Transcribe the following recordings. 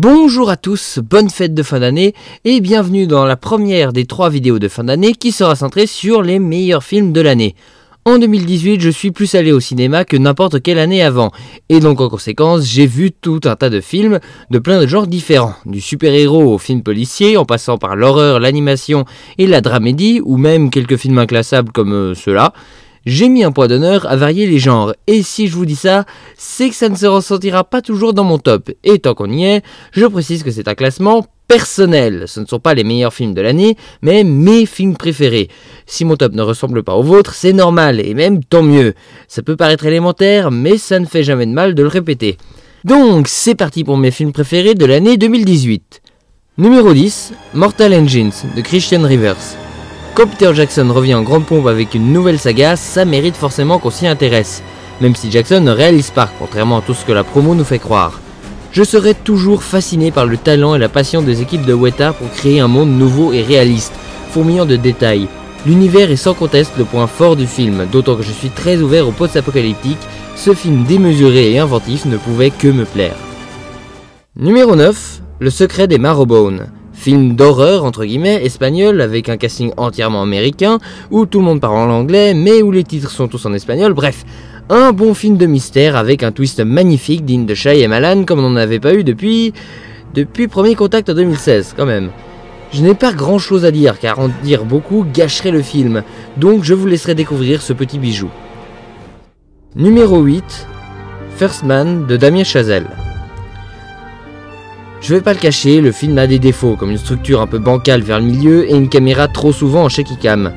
Bonjour à tous, bonne fête de fin d'année et bienvenue dans la première des 3 vidéos de fin d'année qui sera centrée sur les meilleurs films de l'année. En 2018, je suis plus allé au cinéma que n'importe quelle année avant, et donc en conséquence, j'ai vu tout un tas de films de plein de genres différents, du super-héros au film policier, en passant par l'horreur, l'animation et la dramédie, ou même quelques films inclassables comme ceux-là. J'ai mis un point d'honneur à varier les genres, et si je vous dis ça, c'est que ça ne se ressentira pas toujours dans mon top. Et tant qu'on y est, je précise que c'est un classement personnel. Ce ne sont pas les meilleurs films de l'année, mais mes films préférés. Si mon top ne ressemble pas au vôtre, c'est normal, et même tant mieux. Ça peut paraître élémentaire, mais ça ne fait jamais de mal de le répéter. Donc, c'est parti pour mes films préférés de l'année 2018. Numéro 10, Mortal Engines, de Christian Rivers. Quand Peter Jackson revient en grande pompe avec une nouvelle saga, ça mérite forcément qu'on s'y intéresse, même si Jackson ne réalise pas, contrairement à tout ce que la promo nous fait croire. Je serai toujours fasciné par le talent et la passion des équipes de Weta pour créer un monde nouveau et réaliste, fourmillant de détails. L'univers est sans conteste le point fort du film, d'autant que je suis très ouvert au post-apocalyptique, ce film démesuré et inventif ne pouvait que me plaire. Numéro 9, Le secret des Marrowbone. Film d'horreur entre guillemets espagnol avec un casting entièrement américain où tout le monde parle en anglais mais où les titres sont tous en espagnol, bref, un bon film de mystère avec un twist magnifique digne de Shyamalan comme on n'en avait pas eu depuis Premier Contact en 2016 quand même. Je n'ai pas grand chose à dire car en dire beaucoup gâcherait le film, donc je vous laisserai découvrir ce petit bijou. Numéro 8, First Man de Damien Chazelle. Je vais pas le cacher, le film a des défauts, comme une structure un peu bancale vers le milieu et une caméra trop souvent en shaky cam.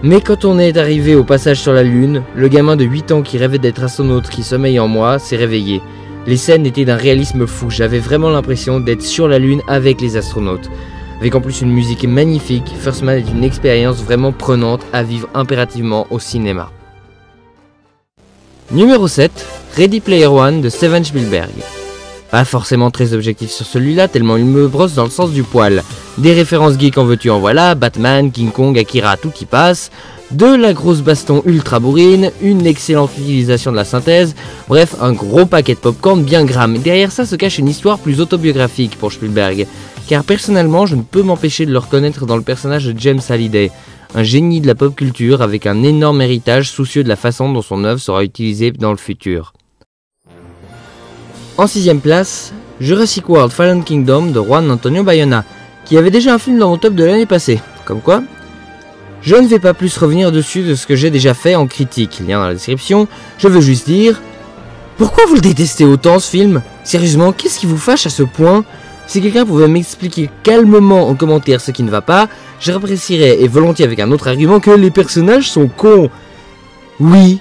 Mais quand on est arrivé au passage sur la lune, le gamin de 8 ans qui rêvait d'être astronaute qui sommeille en moi s'est réveillé. Les scènes étaient d'un réalisme fou, j'avais vraiment l'impression d'être sur la lune avec les astronautes. Avec en plus une musique magnifique, First Man est une expérience vraiment prenante à vivre impérativement au cinéma. Numéro 7, Ready Player One de Steven Spielberg. Pas forcément très objectif sur celui-là, tellement il me brosse dans le sens du poil. Des références geeks en veux-tu en voilà, Batman, King Kong, Akira, tout y passe. De la grosse baston ultra bourrine, une excellente utilisation de la synthèse, bref, un gros paquet de popcorn bien gramme. Derrière ça se cache une histoire plus autobiographique pour Spielberg, car personnellement je ne peux m'empêcher de le reconnaître dans le personnage de James Hallyday, un génie de la pop culture avec un énorme héritage soucieux de la façon dont son œuvre sera utilisée dans le futur. En 6ème place, Jurassic World Fallen Kingdom de Juan Antonio Bayona, qui avait déjà un film dans mon top de l'année passée. Comme quoi, je ne vais pas plus revenir dessus de ce que j'ai déjà fait en critique, lien dans la description, je veux juste dire... Pourquoi vous le détestez autant ce film? Sérieusement, qu'est-ce qui vous fâche à ce point? Si quelqu'un pouvait m'expliquer calmement en commentaire ce qui ne va pas, j'apprécierais, et volontiers avec un autre argument, que les personnages sont cons. Oui,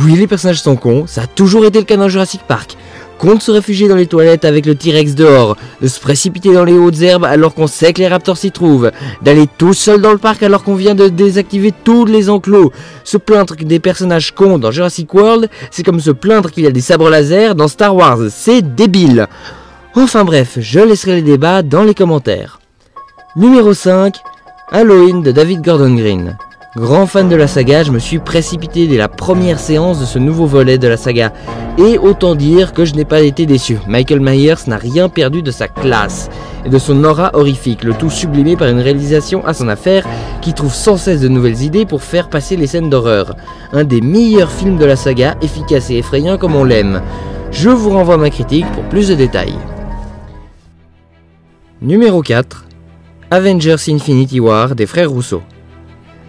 les personnages sont cons, ça a toujours été le cas dans Jurassic Park. Qu'on de se réfugier dans les toilettes avec le T-Rex dehors, de se précipiter dans les hautes herbes alors qu'on sait que les raptors s'y trouvent, d'aller tout seul dans le parc alors qu'on vient de désactiver tous les enclos. Se plaindre des personnages cons dans Jurassic World, c'est comme se plaindre qu'il y a des sabres laser dans Star Wars, c'est débile. Enfin bref, je laisserai les débats dans les commentaires. Numéro 5, Halloween de David Gordon Green. Grand fan de la saga, je me suis précipité dès la première séance de ce nouveau volet de la saga. Et autant dire que je n'ai pas été déçu. Michael Myers n'a rien perdu de sa classe et de son aura horrifique, le tout sublimé par une réalisation à son affaire qui trouve sans cesse de nouvelles idées pour faire passer les scènes d'horreur. Un des meilleurs films de la saga, efficace et effrayant comme on l'aime. Je vous renvoie à ma critique pour plus de détails. Numéro 4, Avengers Infinity War des frères Russo.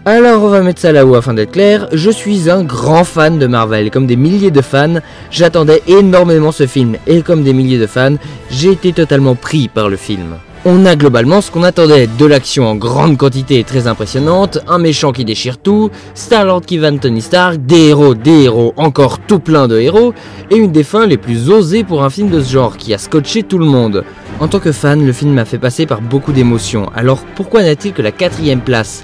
Alors on va mettre ça là-haut afin d'être clair, je suis un grand fan de Marvel, comme des milliers de fans, j'attendais énormément ce film, et comme des milliers de fans, j'ai été totalement pris par le film. On a globalement ce qu'on attendait, de l'action en grande quantité et très impressionnante, un méchant qui déchire tout, Star-Lord qui vanne Tony Stark, des héros, encore tout plein de héros, et une des fins les plus osées pour un film de ce genre, qui a scotché tout le monde. En tant que fan, le film m'a fait passer par beaucoup d'émotions, alors pourquoi n'a-t-il que la 4ème place ?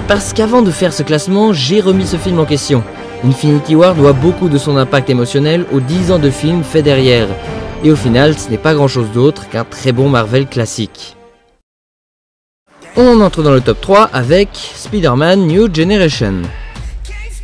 Parce qu'avant de faire ce classement, j'ai remis ce film en question. Infinity War doit beaucoup de son impact émotionnel aux 10 ans de films faits derrière. Et au final, ce n'est pas grand chose d'autre qu'un très bon Marvel classique. On entre dans le top 3 avec Spider-Man New Generation.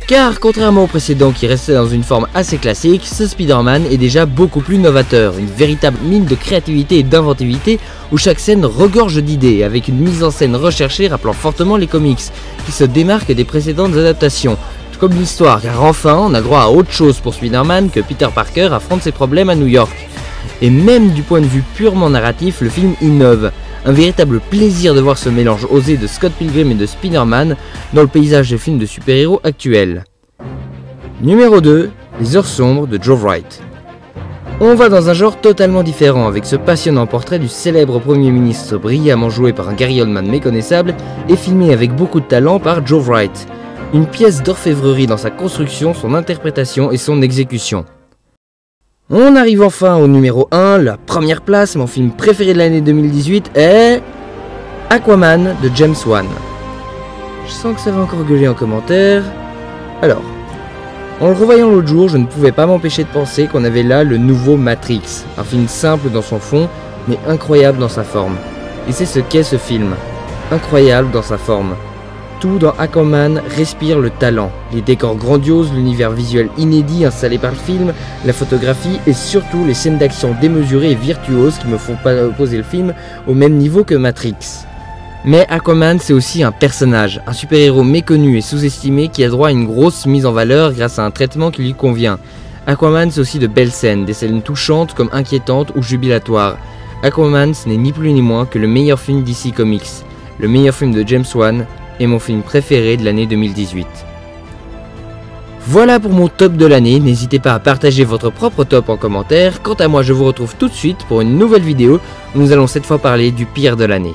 Car contrairement au précédent qui restait dans une forme assez classique, ce Spider-Man est déjà beaucoup plus novateur, une véritable mine de créativité et d'inventivité où chaque scène regorge d'idées, avec une mise en scène recherchée rappelant fortement les comics, qui se démarquent des précédentes adaptations. Tout comme l'histoire, car enfin on a droit à autre chose pour Spider-Man que Peter Parker affronte ses problèmes à New York. Et même du point de vue purement narratif, le film innove. Un véritable plaisir de voir ce mélange osé de Scott Pilgrim et de Spider-Man dans le paysage des films de super-héros actuels. Numéro 2, Les Heures Sombres de Joe Wright. On va dans un genre totalement différent avec ce passionnant portrait du célèbre Premier ministre brillamment joué par un Gary Oldman méconnaissable et filmé avec beaucoup de talent par Joe Wright. Une pièce d'orfèvrerie dans sa construction, son interprétation et son exécution. On arrive enfin au numéro 1, la première place, mon film préféré de l'année 2018 est Aquaman de James Wan. Je sens que ça va encore gueuler en commentaire. Alors, en le revoyant l'autre jour, je ne pouvais pas m'empêcher de penser qu'on avait là le nouveau Matrix, un film simple dans son fond, mais incroyable dans sa forme. Et c'est ce qu'est ce film, incroyable dans sa forme. Tout dans Aquaman respire le talent, les décors grandioses, l'univers visuel inédit installé par le film, la photographie et surtout les scènes d'action démesurées et virtuoses qui me font pas opposer le film au même niveau que Matrix. Mais Aquaman c'est aussi un personnage, un super-héros méconnu et sous-estimé qui a droit à une grosse mise en valeur grâce à un traitement qui lui convient. Aquaman c'est aussi de belles scènes, des scènes touchantes comme inquiétantes ou jubilatoires. Aquaman ce n'est ni plus ni moins que le meilleur film DC Comics, le meilleur film de James Wan, et mon film préféré de l'année 2018. Voilà pour mon top de l'année, n'hésitez pas à partager votre propre top en commentaire. Quant à moi, je vous retrouve tout de suite pour une nouvelle vidéo où nous allons cette fois parler du pire de l'année.